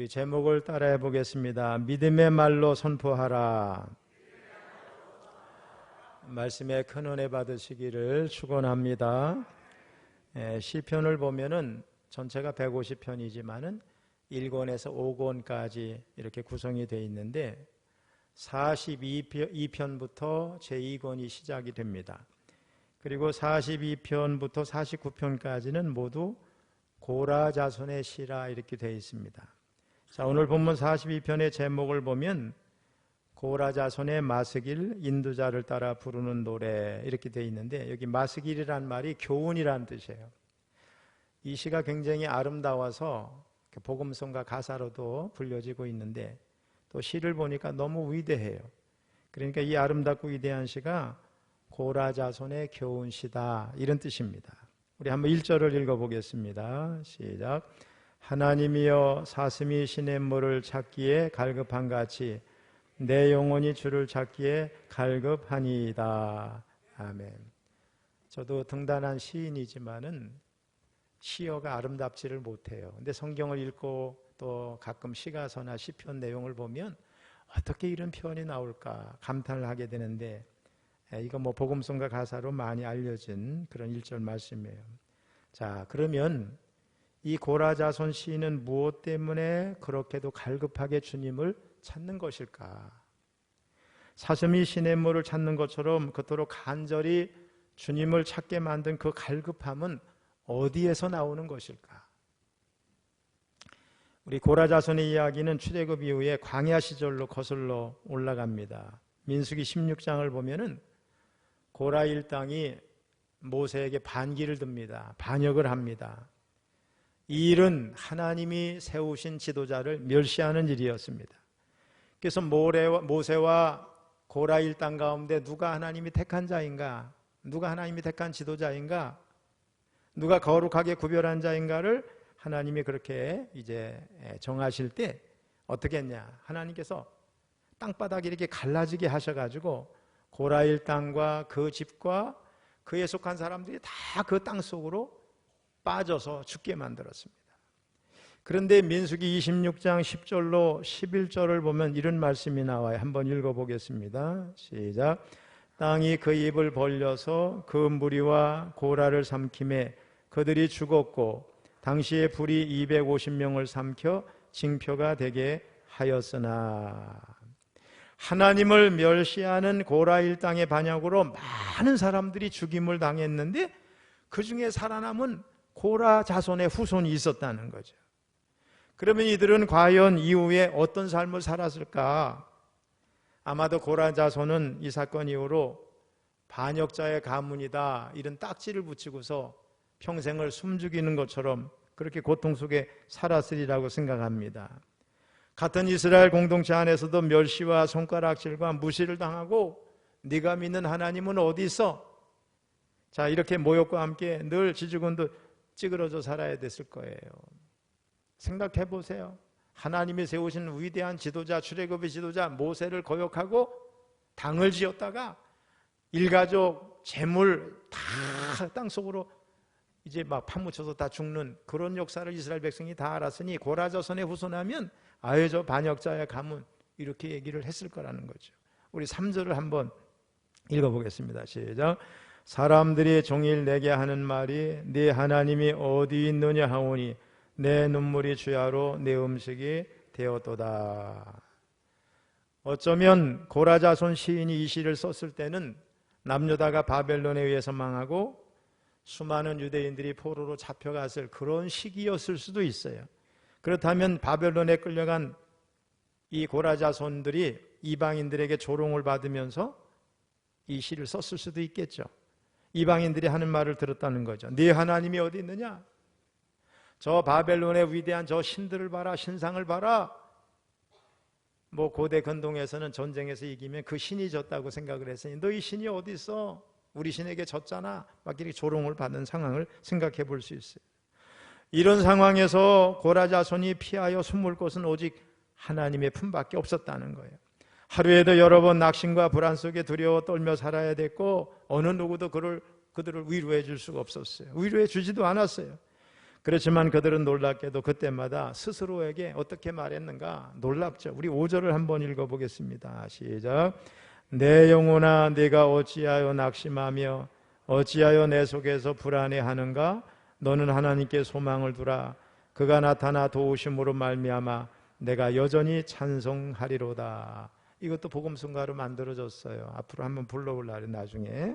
우리 제목을 따라해 보겠습니다. 믿음의 말로 선포하라. 말씀에 큰 은혜 받으시기를 축원합니다. 시편을 보면은 전체가 150편이지만은 1권에서 5권까지 이렇게 구성이 되어 있는데 42편부터 제2권이 시작이 됩니다. 그리고 42편부터 49편까지는 모두 고라 자손의 시라 이렇게 되어 있습니다. 자, 오늘 본문 42편의 제목을 보면 고라 자손의 마스길 인도자를 따라 부르는 노래 이렇게 되어 있는데, 여기 마스길이란 말이 교훈이란 뜻이에요. 이 시가 굉장히 아름다워서 복음성가 가사로도 불려지고 있는데, 또 시를 보니까 너무 위대해요. 그러니까 이 아름답고 위대한 시가 고라 자손의 교훈시다 이런 뜻입니다. 우리 한번 1절을 읽어보겠습니다. 시작. 하나님이여 사슴이 시냇물을 찾기에 갈급한 같이 내 영혼이 주를 찾기에 갈급하니이다. 아멘. 저도 등단한 시인이지만은 시어가 아름답지를 못해요. 근데 성경을 읽고 또 가끔 시가서나 시편 내용을 보면 어떻게 이런 표현이 나올까 감탄을 하게 되는데, 이거 뭐 복음성가 가사로 많이 알려진 그런 1절 말씀이에요. 자, 그러면 이 고라 자손 시인은 무엇 때문에 그렇게도 갈급하게 주님을 찾는 것일까? 사슴이 시냇물을 찾는 것처럼 그토록 간절히 주님을 찾게 만든 그 갈급함은 어디에서 나오는 것일까? 우리 고라 자손의 이야기는 출애굽 이후에 광야 시절로 거슬러 올라갑니다. 민수기 16장을 보면은 고라 일당이 모세에게 반기를 듭니다. 반역을 합니다. 이 일은 하나님이 세우신 지도자를 멸시하는 일이었습니다. 그래서 모세와 고라 일당 가운데 누가 하나님이 택한 자인가, 누가 하나님이 택한 지도자인가, 누가 거룩하게 구별한 자인가를 하나님이 그렇게 이제 정하실 때 어떻게 했냐, 하나님께서 땅바닥이 이렇게 갈라지게 하셔가지고 고라 일당과 그 집과 그에 속한 사람들이 다 그 땅 속으로 빠져서 죽게 만들었습니다. 그런데 민수기 26장 10절로 11절을 보면 이런 말씀이 나와요. 한번 읽어보겠습니다. 시작. 땅이 그 입을 벌려서 그 무리와 고라를 삼킴에 그들이 죽었고 당시에 불이 250명을 삼켜 징표가 되게 하였으나, 하나님을 멸시하는 고라 일당의 반역으로 많은 사람들이 죽임을 당했는데 그 중에 살아남은 고라 자손의 후손이 있었다는 거죠. 그러면 이들은 과연 이후에 어떤 삶을 살았을까? 아마도 고라 자손은 이 사건 이후로 반역자의 가문이다 이런 딱지를 붙이고서 평생을 숨죽이는 것처럼 그렇게 고통 속에 살았으리라고 생각합니다. 같은 이스라엘 공동체 안에서도 멸시와 손가락질과 무시를 당하고 네가 믿는 하나님은 어디 있어? 자, 이렇게 모욕과 함께 늘 지지군도 찌그러져 살아야 됐을 거예요. 생각해 보세요. 하나님이 세우신 위대한 지도자, 출애굽의 지도자 모세를 거역하고 당을 지었다가 일가족 재물 다 땅속으로 이제 막 파묻혀서 다 죽는 그런 역사를 이스라엘 백성이 다 알았으니 고라 자손의 후손하면 아유 저 반역자의 가문 이렇게 얘기를 했을 거라는 거죠. 우리 3절을 한번 읽어보겠습니다. 시작. 사람들이 종일 내게 하는 말이 네 하나님이 어디 있느냐 하오니 내 눈물이 주야로 내 음식이 되었도다. 어쩌면 고라 자손 시인이 이 시를 썼을 때는 남유다가 바벨론에 의해서 망하고 수많은 유대인들이 포로로 잡혀갔을 그런 시기였을 수도 있어요. 그렇다면 바벨론에 끌려간 이 고라 자손들이 이방인들에게 조롱을 받으면서 이 시를 썼을 수도 있겠죠. 이방인들이 하는 말을 들었다는 거죠. 네 하나님이 어디 있느냐? 저 바벨론의 위대한 저 신들을 봐라, 신상을 봐라. 뭐 고대 근동에서는 전쟁에서 이기면 그 신이 졌다고 생각을 했으니 너희 신이 어디 있어? 우리 신에게 졌잖아. 막 이렇게 조롱을 받는 상황을 생각해 볼 수 있어요. 이런 상황에서 고라 자손이 피하여 숨을 곳은 오직 하나님의 품밖에 없었다는 거예요. 하루에도 여러 번 낙심과 불안 속에 두려워 떨며 살아야 됐고 어느 누구도 그들을 위로해 줄 수가 없었어요. 위로해 주지도 않았어요. 그렇지만 그들은 놀랍게도 그때마다 스스로에게 어떻게 말했는가? 놀랍죠. 우리 5절을 한번 읽어보겠습니다. 시작. 내 영혼아 네가 어찌하여 낙심하며 어찌하여 내 속에서 불안해하는가? 너는 하나님께 소망을 두라. 그가 나타나 도우심으로 말미암아 내가 여전히 찬송하리로다. 이것도 복음성가로 만들어졌어요. 앞으로 한번 불러볼래요, 나중에.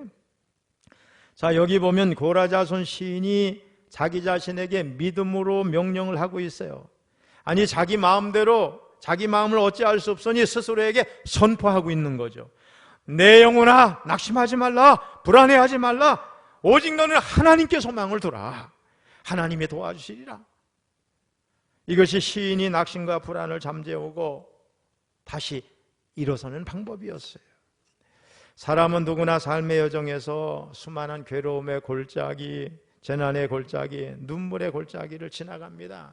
자, 여기 보면 고라자손 시인이 자기 자신에게 믿음으로 명령을 하고 있어요. 아니, 자기 마음대로 자기 마음을 어찌할 수 없으니 스스로에게 선포하고 있는 거죠. 내 영혼아 낙심하지 말라, 불안해하지 말라. 오직 너는 하나님께 소망을 두라. 하나님이 도와주시리라. 이것이 시인이 낙심과 불안을 잠재우고 다시 일어서는 방법이었어요. 사람은 누구나 삶의 여정에서 수많은 괴로움의 골짜기, 재난의 골짜기, 눈물의 골짜기를 지나갑니다.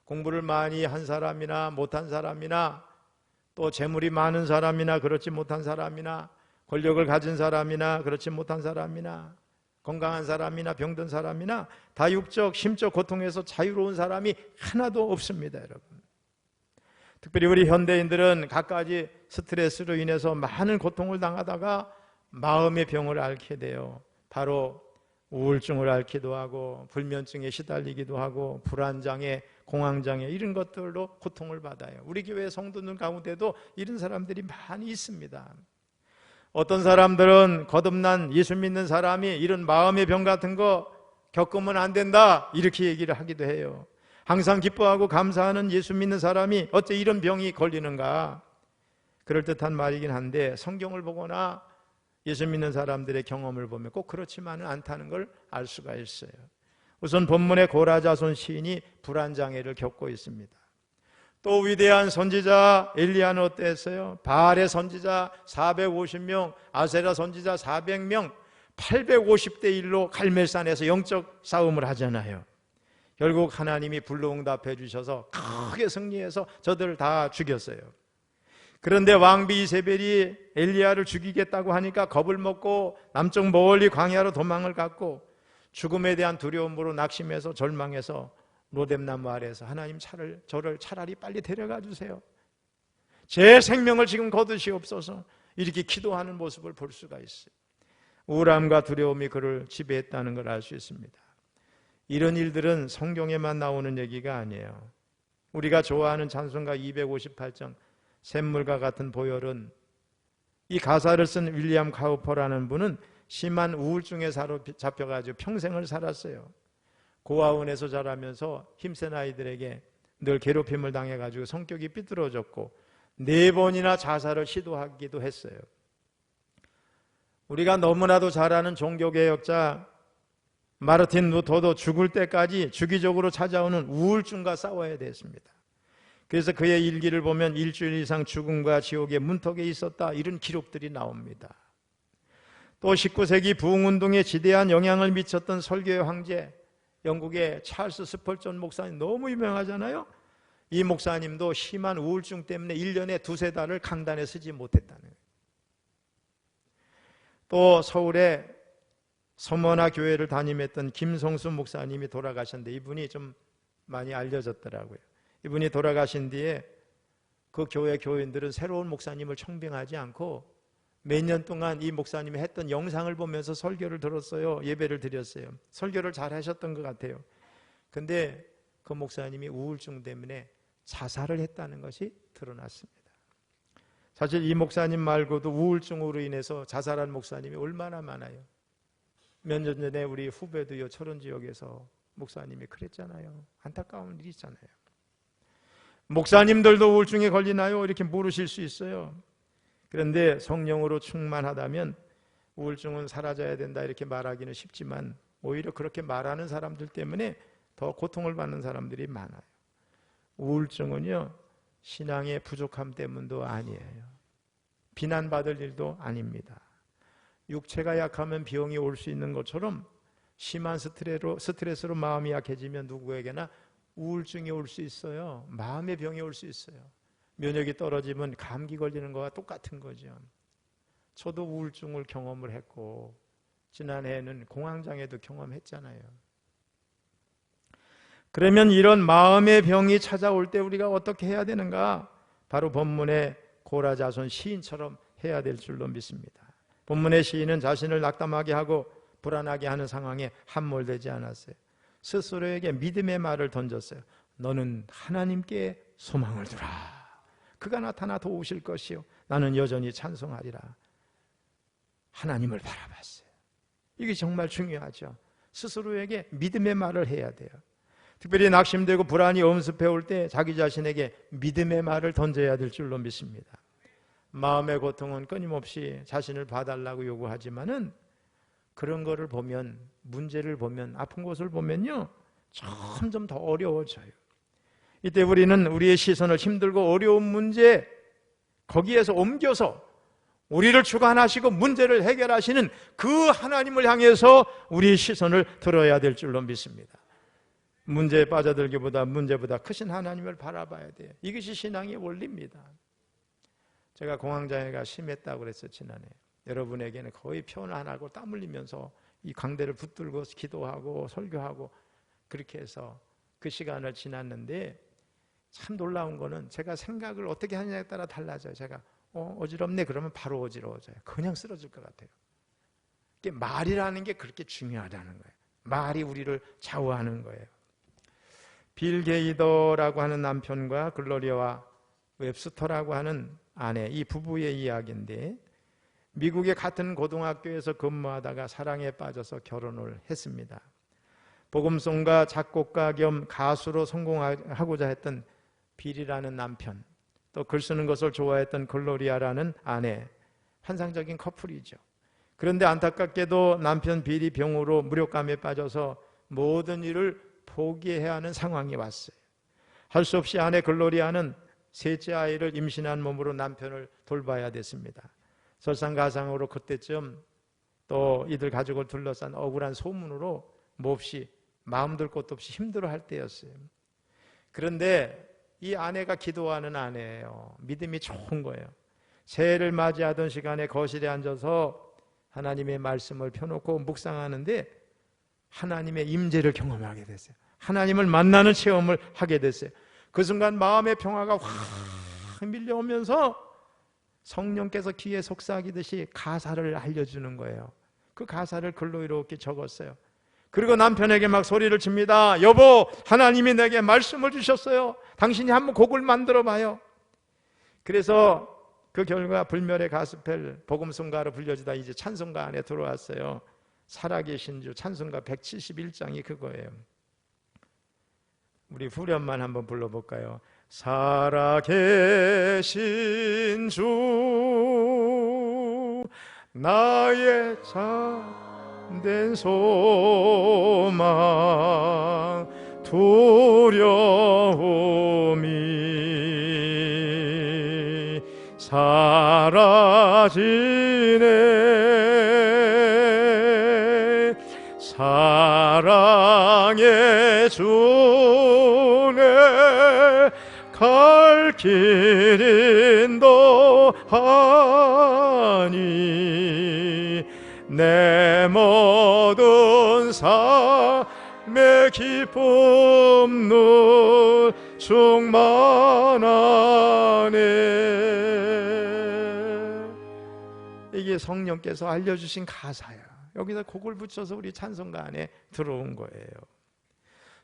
공부를 많이 한 사람이나 못한 사람이나 또 재물이 많은 사람이나 그렇지 못한 사람이나 권력을 가진 사람이나 그렇지 못한 사람이나 건강한 사람이나 병든 사람이나 다 육적, 심적 고통에서 자유로운 사람이 하나도 없습니다, 여러분. 특별히 우리 현대인들은 갖가지 스트레스로 인해서 많은 고통을 당하다가 마음의 병을 앓게 돼요. 바로 우울증을 앓기도 하고 불면증에 시달리기도 하고 불안장애, 공황장애 이런 것들로 고통을 받아요. 우리 교회 성도들 가운데도 이런 사람들이 많이 있습니다. 어떤 사람들은 거듭난 예수 믿는 사람이 이런 마음의 병 같은 거 겪으면 안 된다 이렇게 얘기를 하기도 해요. 항상 기뻐하고 감사하는 예수 믿는 사람이 어째 이런 병이 걸리는가? 그럴듯한 말이긴 한데 성경을 보거나 예수 믿는 사람들의 경험을 보면 꼭 그렇지만은 않다는 걸 알 수가 있어요. 우선 본문의 고라자손 시인이 불안장애를 겪고 있습니다. 또 위대한 선지자 엘리야는 어땠어요? 바알의 선지자 450명, 아세라 선지자 400명, 850대 1로 갈멜산에서 영적 싸움을 하잖아요. 결국 하나님이 불로응답해 주셔서 크게 승리해서 저들을 다 죽였어요. 그런데 왕비 이세벨이 엘리야를 죽이겠다고 하니까 겁을 먹고 남쪽 멀리 광야로 도망을 갔고 죽음에 대한 두려움으로 낙심해서 절망해서 로뎀나무 아래에서 하나님 저를 차라리 빨리 데려가 주세요. 제 생명을 지금 거두시옵소서. 이렇게 기도하는 모습을 볼 수가 있어요. 우울함과 두려움이 그를 지배했다는 걸 알 수 있습니다. 이런 일들은 성경에만 나오는 얘기가 아니에요. 우리가 좋아하는 찬송가 258장 샘물과 같은 보혈은 이 가사를 쓴 윌리엄 카우퍼라는 분은 심한 우울증에 사로잡혀가지고 평생을 살았어요. 고아원에서 자라면서 힘센 아이들에게 늘 괴롭힘을 당해가지고 성격이 삐뚤어졌고 4번이나 자살을 시도하기도 했어요. 우리가 너무나도 잘 아는 종교개혁자 마르틴 루터도 죽을 때까지 주기적으로 찾아오는 우울증과 싸워야 됐습니다. 그래서 그의 일기를 보면 일주일 이상 죽음과 지옥의 문턱에 있었다 이런 기록들이 나옵니다. 또 19세기 부흥운동에 지대한 영향을 미쳤던 설교의 황제 영국의 찰스 스펄전 목사님 너무 유명하잖아요. 이 목사님도 심한 우울증 때문에 1년에 2-3달을 강단에 서지 못했다는 거예요. 또 서울에 서머나 교회를 담임했던 김성수 목사님이 돌아가셨는데 이분이 좀 많이 알려졌더라고요. 이분이 돌아가신 뒤에 그 교회 교인들은 새로운 목사님을 청빙하지 않고 몇 년 동안 이 목사님이 했던 영상을 보면서 설교를 들었어요. 예배를 드렸어요. 설교를 잘 하셨던 것 같아요. 근데 그 목사님이 우울증 때문에 자살을 했다는 것이 드러났습니다. 사실 이 목사님 말고도 우울증으로 인해서 자살한 목사님이 얼마나 많아요. 몇 년 전에 우리 후배도요 철원 지역에서 목사님이 그랬잖아요. 안타까운 일이 있잖아요. 목사님들도 우울증에 걸리나요? 이렇게 물으실 수 있어요. 그런데 성령으로 충만하다면 우울증은 사라져야 된다 이렇게 말하기는 쉽지만 오히려 그렇게 말하는 사람들 때문에 더 고통을 받는 사람들이 많아요. 우울증은요 신앙의 부족함 때문도 아니에요. 비난받을 일도 아닙니다. 육체가 약하면 병이 올 수 있는 것처럼 심한 스트레스로 마음이 약해지면 누구에게나 우울증이 올 수 있어요. 마음의 병이 올 수 있어요. 면역이 떨어지면 감기 걸리는 거와 똑같은 거죠. 저도 우울증을 경험을 했고 지난해에는 공황장애도 경험했잖아요. 그러면 이런 마음의 병이 찾아올 때 우리가 어떻게 해야 되는가? 바로 본문의 고라자손 시인처럼 해야 될 줄로 믿습니다. 본문의 시인은 자신을 낙담하게 하고 불안하게 하는 상황에 함몰되지 않았어요. 스스로에게 믿음의 말을 던졌어요. 너는 하나님께 소망을 두라. 그가 나타나 도우실 것이요 나는 여전히 찬송하리라. 하나님을 바라봤어요. 이게 정말 중요하죠. 스스로에게 믿음의 말을 해야 돼요. 특별히 낙심되고 불안이 엄습해 올 때 자기 자신에게 믿음의 말을 던져야 될 줄로 믿습니다. 마음의 고통은 끊임없이 자신을 봐달라고 요구하지만은 그런 거를 보면, 문제를 보면, 아픈 곳을 보면요 점점 더 어려워져요. 이때 우리는 우리의 시선을 힘들고 어려운 문제 거기에서 옮겨서 우리를 주관하시고 문제를 해결하시는 그 하나님을 향해서 우리의 시선을 들어야 될 줄로 믿습니다. 문제에 빠져들기보다 문제보다 크신 하나님을 바라봐야 돼요. 이것이 신앙의 원리입니다. 제가 공황장애가 심했다고 그랬어요, 지난해. 여러분에게는 거의 표현 안 하고 땀 흘리면서 이 광대를 붙들고 기도하고 설교하고 그렇게 해서 그 시간을 지났는데 참 놀라운 거는 제가 생각을 어떻게 하느냐에 따라 달라져요. 제가 어지럽네 그러면 바로 어지러워져요. 그냥 쓰러질 것 같아요. 이게 말이라는 게 그렇게 중요하다는 거예요. 말이 우리를 좌우하는 거예요. 빌 게이더라고 하는 남편과 글로리아와 웹스터라고 하는 아내, 이 부부의 이야기인데 미국의 같은 고등학교에서 근무하다가 사랑에 빠져서 결혼을 했습니다. 복음송가 작곡가 겸 가수로 성공하고자 했던 빌이라는 남편, 또 글 쓰는 것을 좋아했던 글로리아라는 아내, 환상적인 커플이죠. 그런데 안타깝게도 남편 빌이 병으로 무력감에 빠져서 모든 일을 포기해야 하는 상황이 왔어요. 할 수 없이 아내 글로리아는 셋째 아이를 임신한 몸으로 남편을 돌봐야 됐습니다. 설상가상으로 그때쯤 또 이들 가족을 둘러싼 억울한 소문으로 몹시 마음 둘 곳도 없이 힘들어할 때였어요. 그런데 이 아내가 기도하는 아내예요. 믿음이 좋은 거예요. 새해를 맞이하던 시간에 거실에 앉아서 하나님의 말씀을 펴놓고 묵상하는데 하나님의 임재를 경험하게 됐어요. 하나님을 만나는 체험을 하게 됐어요. 그 순간 마음의 평화가 확 밀려오면서 성령께서 귀에 속삭이듯이 가사를 알려주는 거예요. 그 가사를 글로 이렇게 적었어요. 그리고 남편에게 막 소리를 칩니다. 여보, 하나님이 내게 말씀을 주셨어요. 당신이 한번 곡을 만들어 봐요. 그래서 그 결과 불멸의 가스펠 복음송가로 불려지다 이제 찬송가 안에 들어왔어요. 살아계신 주 찬송가 171장이 그거예요. 우리 후렴만 한번 불러볼까요? 살아계신 주 나의 참된 소망 두려움이 사라지네 사랑의 주네 갈 길 인도하니 내 모든 삶의 기쁨 눈 충만하네. 이게 성령께서 알려주신 가사야. 여기다 곡을 붙여서 우리 찬송가 안에 들어온 거예요.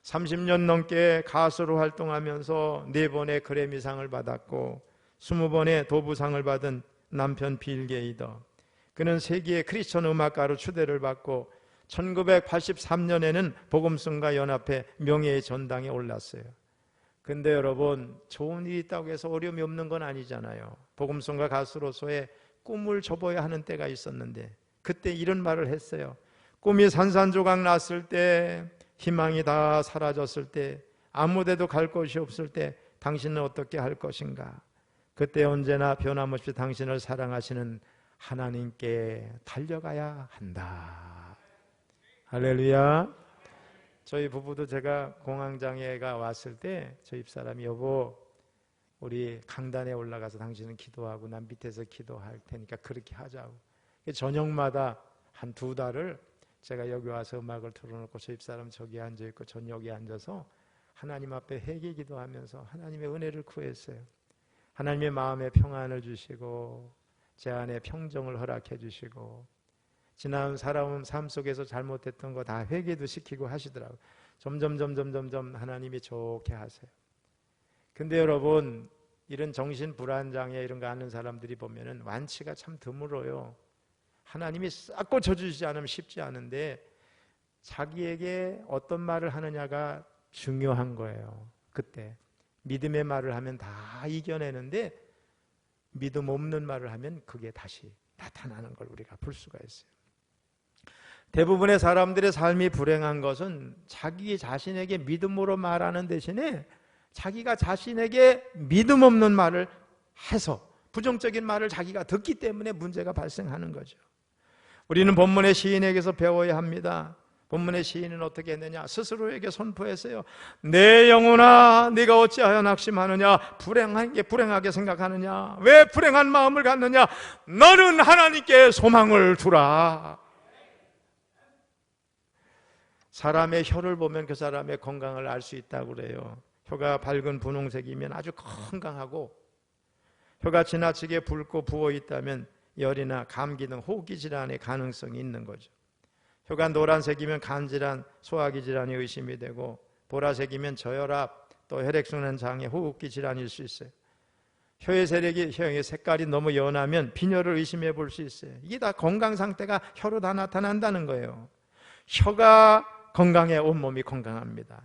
30년 넘게 가수로 활동하면서 4번의 그래미상을 받았고 20번의 도부상을 받은 남편 빌 게이더. 그는 세계의 크리스천 음악가로 추대를 받고 1983년에는 복음성가 연합회 명예의 전당에 올랐어요. 근데 여러분, 좋은 일이 있다고 해서 어려움이 없는 건 아니잖아요. 복음성가 가수로서의 꿈을 접어야 하는 때가 있었는데 그때 이런 말을 했어요. 꿈이 산산조각 났을 때, 희망이 다 사라졌을 때, 아무데도 갈 곳이 없을 때 당신은 어떻게 할 것인가? 그때 언제나 변함없이 당신을 사랑하시는 하나님께 달려가야 한다. 할렐루야. 저희 부부도 제가 공황장애가 왔을 때 저 집사람이 여보 우리 강단에 올라가서 당신은 기도하고 난 밑에서 기도할 테니까 그렇게 하자고. 저녁마다 한 2달을 제가 여기 와서 음악을 틀어놓고 저 집사람 저기 앉아있고 전 여기 앉아서 하나님 앞에 회개 기도하면서 하나님의 은혜를 구했어요. 하나님의 마음에 평안을 주시고 제 안에 평정을 허락해 주시고 지난 살아온 삶 속에서 잘못했던 거 다 회개도 시키고 하시더라고요. 점점 하나님이 좋게 하세요. 근데 여러분, 이런 정신불안장애 이런 거 하는 사람들이 보면은 완치가 참 드물어요. 하나님이 싹 고쳐주시지 않으면 쉽지 않은데 자기에게 어떤 말을 하느냐가 중요한 거예요. 그때 믿음의 말을 하면 다 이겨내는데 믿음 없는 말을 하면 그게 다시 나타나는 걸 우리가 볼 수가 있어요. 대부분의 사람들의 삶이 불행한 것은 자기 자신에게 믿음으로 말하는 대신에 자기가 자신에게 믿음 없는 말을 해서 부정적인 말을 자기가 듣기 때문에 문제가 발생하는 거죠. 우리는 본문의 시인에게서 배워야 합니다. 본문의 시인은 어떻게 했느냐? 스스로에게 선포했어요. 내 영혼아, 네가 어찌하여 낙심하느냐? 불행하게 생각하느냐? 왜 불행한 마음을 갖느냐? 너는 하나님께 소망을 두라. 사람의 혀를 보면 그 사람의 건강을 알 수 있다고 그래요. 혀가 밝은 분홍색이면 아주 건강하고, 혀가 지나치게 붉고 부어 있다면 열이나 감기 등 호흡기 질환의 가능성이 있는 거죠. 혀가 노란색이면 간질환, 소화기 질환이 의심이 되고, 보라색이면 저혈압, 또 혈액순환 장애, 호흡기 질환일 수 있어요. 혀의 색깔이 너무 연하면 빈혈을 의심해 볼 수 있어요. 이게 다 건강 상태가 혀로 다 나타난다는 거예요. 혀가 건강해 온몸이 건강합니다.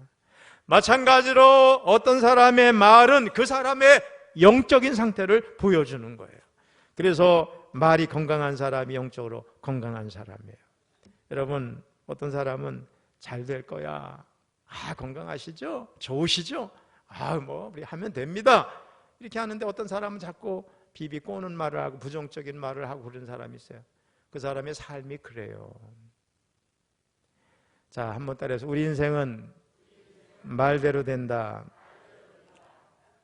마찬가지로 어떤 사람의 말은 그 사람의 영적인 상태를 보여주는 거예요. 그래서 말이 건강한 사람이 영적으로 건강한 사람이에요. 여러분, 어떤 사람은 잘 될 거야. 건강하시죠? 좋으시죠? 우리 하면 됩니다. 이렇게 하는데 어떤 사람은 자꾸 비비 꼬는 말을 하고 부정적인 말을 하고 그런 사람이 있어요. 그 사람의 삶이 그래요. 자, 한번 따라해서 우리 인생은 말대로 된다.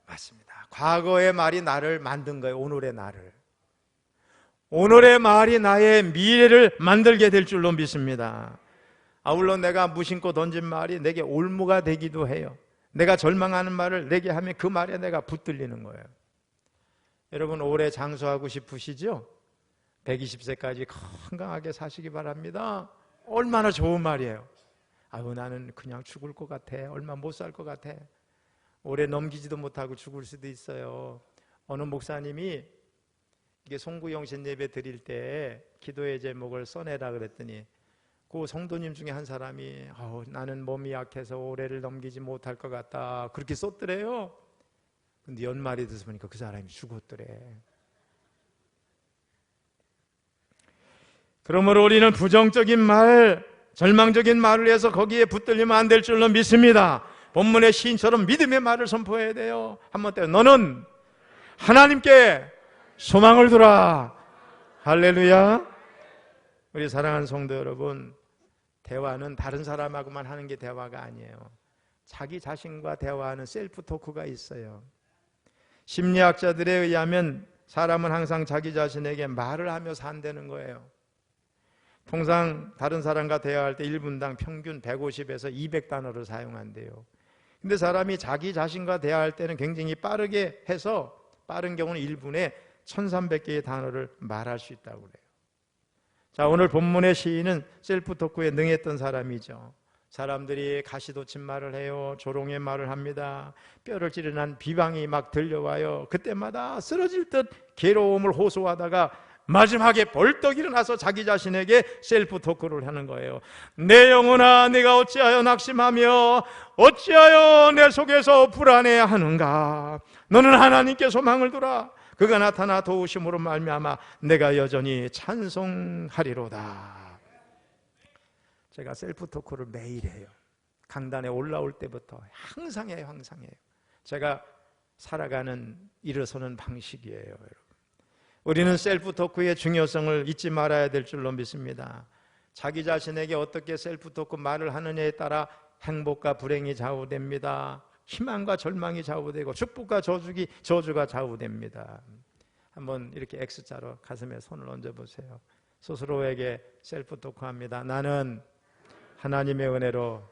맞습니다. 과거의 말이 나를 만든 거예요. 오늘의 나를. 오늘의 말이 나의 미래를 만들게 될 줄로 믿습니다. 물론 내가 무심코 던진 말이 내게 올무가 되기도 해요. 내가 절망하는 말을 내게 하면 그 말에 내가 붙들리는 거예요. 여러분, 오래 장수하고 싶으시죠? 120세까지 건강하게 사시기 바랍니다. 얼마나 좋은 말이에요. 나는 그냥 죽을 것 같아. 얼마 못 살 것 같아. 오래 넘기지도 못하고 죽을 수도 있어요. 어느 목사님이 이게 송구영신 예배 드릴 때 기도의 제목을 써내라 그랬더니 그 성도님 중에 한 사람이 나는 몸이 약해서 올해를 넘기지 못할 것 같다 그렇게 썼더래요. 근데 연말이 돼서 보니까 그 사람이 죽었더래. 그러므로 우리는 부정적인 말, 절망적인 말을 해서 거기에 붙들리면 안 될 줄로 믿습니다. 본문의 시인처럼 믿음의 말을 선포해야 돼요. 한번 때 너는 하나님께 소망을 두라. 할렐루야. 우리 사랑하는 성도 여러분, 대화는 다른 사람하고만 하는 게 대화가 아니에요. 자기 자신과 대화하는 셀프 토크가 있어요. 심리학자들에 의하면 사람은 항상 자기 자신에게 말을 하며 산다는 거예요. 통상 다른 사람과 대화할 때 1분당 평균 150에서 200단어를 사용한대요. 근데 사람이 자기 자신과 대화할 때는 굉장히 빠르게 해서 빠른 경우는 1분에 1300개의 단어를 말할 수 있다고 그래요. 자, 오늘 본문의 시인은 셀프 토크에 능했던 사람이죠. 사람들이 가시돋친 말을 해요. 조롱의 말을 합니다. 뼈를 찌르는 비방이 막 들려와요. 그때마다 쓰러질 듯 괴로움을 호소하다가 마지막에 벌떡 일어나서 자기 자신에게 셀프 토크를 하는 거예요. 내 영혼아, 네가 어찌하여 낙심하며 어찌하여 내 속에서 불안해하는가. 너는 하나님께 소망을 두라. 그가 나타나 도우심으로 말미암아 내가 여전히 찬송하리로다. 제가 셀프 토크를 매일 해요. 강단에 올라올 때부터 항상 해요. 제가 살아가는 일어서는 방식이에요. 여러분. 우리는 셀프 토크의 중요성을 잊지 말아야 될 줄로 믿습니다. 자기 자신에게 어떻게 셀프 토크 말을 하느냐에 따라 행복과 불행이 좌우됩니다. 희망과 절망이 좌우되고 축복과 저주가 좌우됩니다. 한번 이렇게 X자로 가슴에 손을 얹어보세요. 스스로에게 셀프 토크합니다. 나는 하나님의 은혜로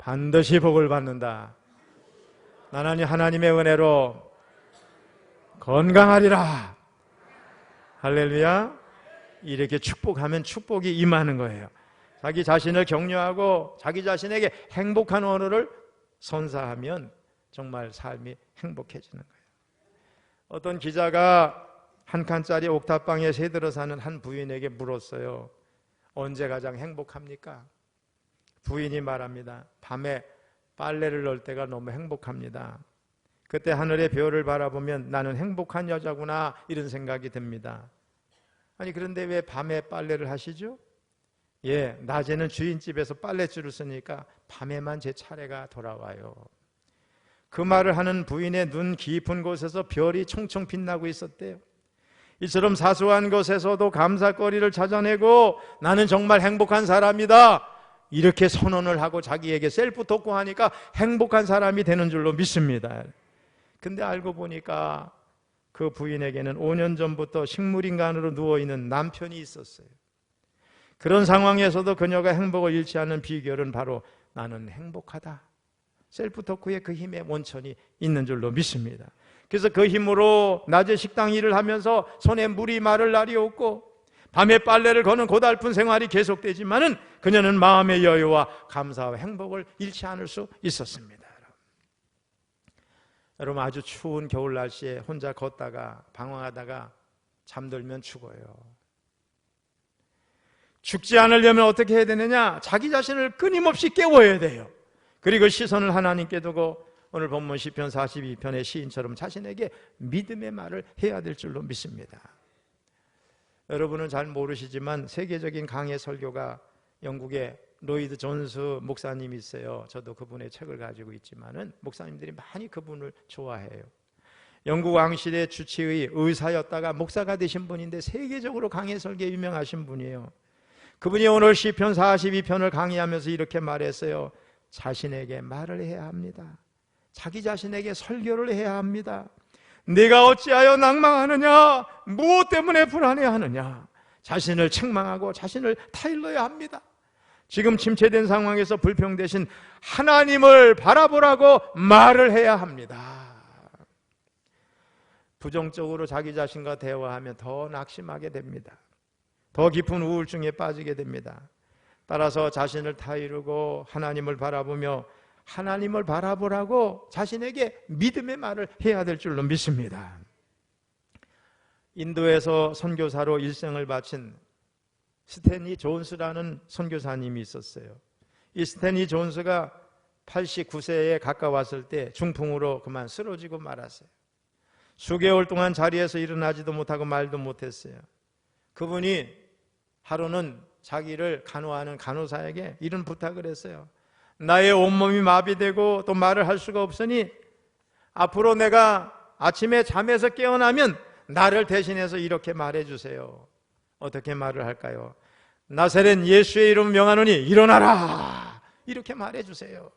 반드시 복을 받는다. 나는 하나님의 은혜로 건강하리라. 할렐루야. 이렇게 축복하면 축복이 임하는 거예요. 자기 자신을 격려하고 자기 자신에게 행복한 언어를 선사하면 정말 삶이 행복해지는 거예요. 어떤 기자가 한 칸짜리 옥탑방에 새들어 사는 한 부인에게 물었어요. 언제 가장 행복합니까? 부인이 말합니다. 밤에 빨래를 넣을 때가 너무 행복합니다. 그때 하늘의 별을 바라보면 나는 행복한 여자구나 이런 생각이 듭니다. 아니 그런데 왜 밤에 빨래를 하시죠? 예, 낮에는 주인집에서 빨랫줄을 쓰니까 밤에만 제 차례가 돌아와요. 그 말을 하는 부인의 눈 깊은 곳에서 별이 총총 빛나고 있었대요. 이처럼 사소한 것에서도 감사거리를 찾아내고 나는 정말 행복한 사람이다 이렇게 선언을 하고 자기에게 셀프 토크하니까 행복한 사람이 되는 줄로 믿습니다. 근데 알고 보니까 그 부인에게는 5년 전부터 식물인간으로 누워있는 남편이 있었어요. 그런 상황에서도 그녀가 행복을 잃지 않는 비결은 바로 나는 행복하다. 셀프 토크의 그 힘의 원천이 있는 줄로 믿습니다. 그래서 그 힘으로 낮에 식당 일을 하면서 손에 물이 마를 날이 없고 밤에 빨래를 거는 고달픈 생활이 계속되지만은 그녀는 마음의 여유와 감사와 행복을 잃지 않을 수 있었습니다. 여러분 아주 추운 겨울 날씨에 혼자 걷다가 방황하다가 잠들면 죽어요. 죽지 않으려면 어떻게 해야 되느냐? 자기 자신을 끊임없이 깨워야 돼요. 그리고 시선을 하나님께 두고 오늘 본문 시편 42편의 시인처럼 자신에게 믿음의 말을 해야 될 줄로 믿습니다. 여러분은 잘 모르시지만 세계적인 강해 설교가 영국의 로이드 존스 목사님이 있어요. 저도 그분의 책을 가지고 있지만은 목사님들이 많이 그분을 좋아해요. 영국 왕실의 주치의 의사였다가 목사가 되신 분인데 세계적으로 강해 설교에 유명하신 분이에요. 그분이 오늘 시편 42편을 강의하면서 이렇게 말했어요. 자신에게 말을 해야 합니다. 자기 자신에게 설교를 해야 합니다. 내가 어찌하여 낭망하느냐? 무엇 때문에 불안해하느냐? 자신을 책망하고 자신을 타일러야 합니다. 지금 침체된 상황에서 불평되신 하나님을 바라보라고 말을 해야 합니다. 부정적으로 자기 자신과 대화하면 더 낙심하게 됩니다. 더 깊은 우울증에 빠지게 됩니다. 따라서 자신을 타이르고 하나님을 바라보며 하나님을 바라보라고 자신에게 믿음의 말을 해야 될 줄로 믿습니다. 인도에서 선교사로 일생을 바친 스탠리 존스라는 선교사님이 있었어요. 이 스탠리 존스가 89세에 가까웠을 때 중풍으로 그만 쓰러지고 말았어요. 수개월 동안 자리에서 일어나지도 못하고 말도 못했어요. 그분이 하루는 자기를 간호하는 간호사에게 이런 부탁을 했어요. 나의 온몸이 마비되고 또 말을 할 수가 없으니 앞으로 내가 아침에 잠에서 깨어나면 나를 대신해서 이렇게 말해주세요. 어떻게 말을 할까요? 나사렛 예수의 이름 명하노니 일어나라 이렇게 말해주세요.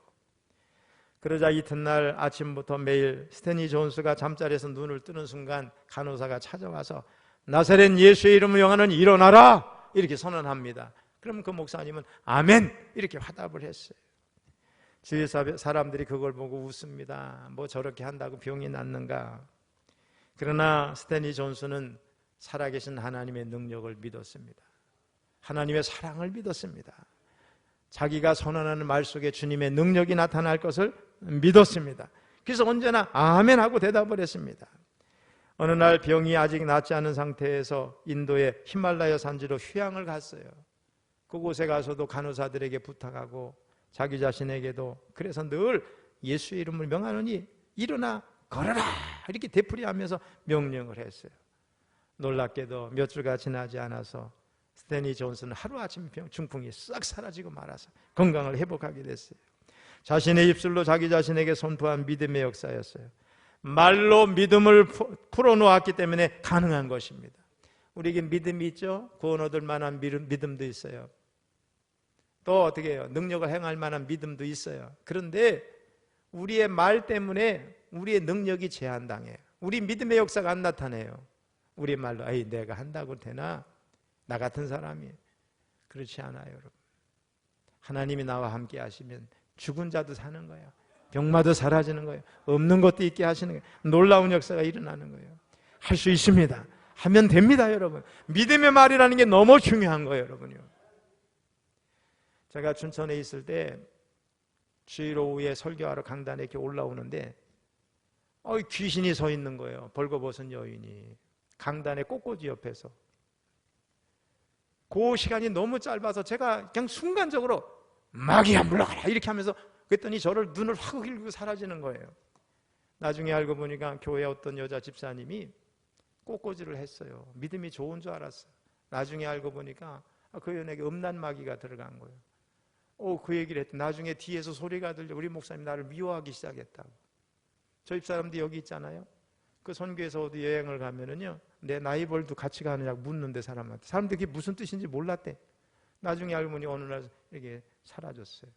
그러자 이튿날 아침부터 매일 스탠리 존스가 잠자리에서 눈을 뜨는 순간 간호사가 찾아와서 나사렛 예수의 이름을 명하노니 일어나라 이렇게 선언합니다. 그럼 그 목사님은 아멘 이렇게 화답을 했어요. 주위 사람들이 그걸 보고 웃습니다. 뭐 저렇게 한다고 병이 낫는가. 그러나 스탠리 존스는 살아계신 하나님의 능력을 믿었습니다. 하나님의 사랑을 믿었습니다. 자기가 선언하는 말 속에 주님의 능력이 나타날 것을 믿었습니다. 그래서 언제나 아멘 하고 대답을 했습니다. 어느 날 병이 아직 낫지 않은 상태에서 인도의 히말라야 산지로 휴양을 갔어요. 그곳에 가서도 간호사들에게 부탁하고 자기 자신에게도 그래서 늘 예수의 이름을 명하노니 일어나 걸어라 이렇게 되풀이하면서 명령을 했어요. 놀랍게도 몇 주가 지나지 않아서 스탠리 존스는 하루아침 중풍이 싹 사라지고 말아서 건강을 회복하게 됐어요. 자신의 입술로 자기 자신에게 선포한 믿음의 역사였어요. 말로 믿음을 풀어놓았기 때문에 가능한 것입니다. 우리에게 믿음이 있죠? 구원 얻을 만한 믿음도 있어요. 또 어떻게 해요? 능력을 행할 만한 믿음도 있어요. 그런데 우리의 말 때문에 우리의 능력이 제한당해요. 우리 믿음의 역사가 안 나타나요. 우리 말로 에이 내가 한다고 되나? 나 같은 사람이. 그렇지 않아요, 여러분. 하나님이 나와 함께 하시면 죽은 자도 사는 거예요. 병마도 사라지는 거예요. 없는 것도 있게 하시는 거예요. 놀라운 역사가 일어나는 거예요. 할 수 있습니다. 하면 됩니다, 여러분. 믿음의 말이라는 게 너무 중요한 거예요, 여러분요. 제가 춘천에 있을 때 주일 오후에 설교하러 강단에 이렇게 올라오는데 귀신이 서 있는 거예요. 벌거벗은 여인이 강단의 꽃꽂이 옆에서. 그 시간이 너무 짧아서 제가 그냥 순간적으로 마귀야 물러가라 이렇게 하면서 그랬더니 저를 눈을 확 흘리고 사라지는 거예요. 나중에 알고 보니까 교회 어떤 여자 집사님이 꽃꽂이를 했어요. 믿음이 좋은 줄 알았어요. 나중에 알고 보니까 그 여인에게 음란 마귀가 들어간 거예요. 그 얘기를 했더니 나중에 뒤에서 소리가 들려 우리 목사님 나를 미워하기 시작했다고. 저 집사람도 여기 있잖아요. 그 선교에서 어디 여행을 가면은요, 내 나이벌도 같이 가느냐고 묻는데 사람들이 그게 무슨 뜻인지 몰랐대. 나중에 알고 보니 어느 날 이렇게 사라졌어요.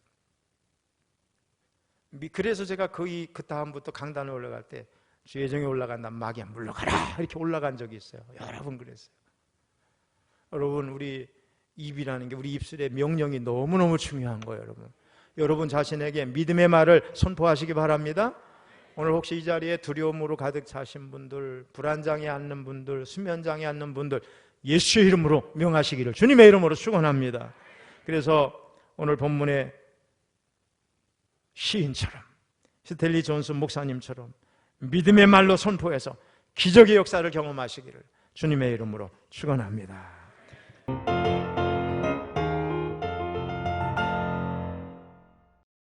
그래서 제가 거의 그 다음부터 강단에 올라갈 때 주의 정에 올라간다 마귀야 물러가라 이렇게 올라간 적이 있어요. 여러 번 그랬어요. 여러분 우리 입이라는 게 우리 입술의 명령이 너무너무 중요한 거예요. 여러분 자신에게 믿음의 말을 선포하시기 바랍니다. 오늘 혹시 이 자리에 두려움으로 가득 차신 분들, 불안장애 않는 분들, 수면장애 않는 분들 예수의 이름으로 명하시기를 주님의 이름으로 축원합니다. 그래서 오늘 본문의 시인처럼 스텔리 존슨 목사님처럼 믿음의 말로 선포해서 기적의 역사를 경험하시기를 주님의 이름으로 축원합니다.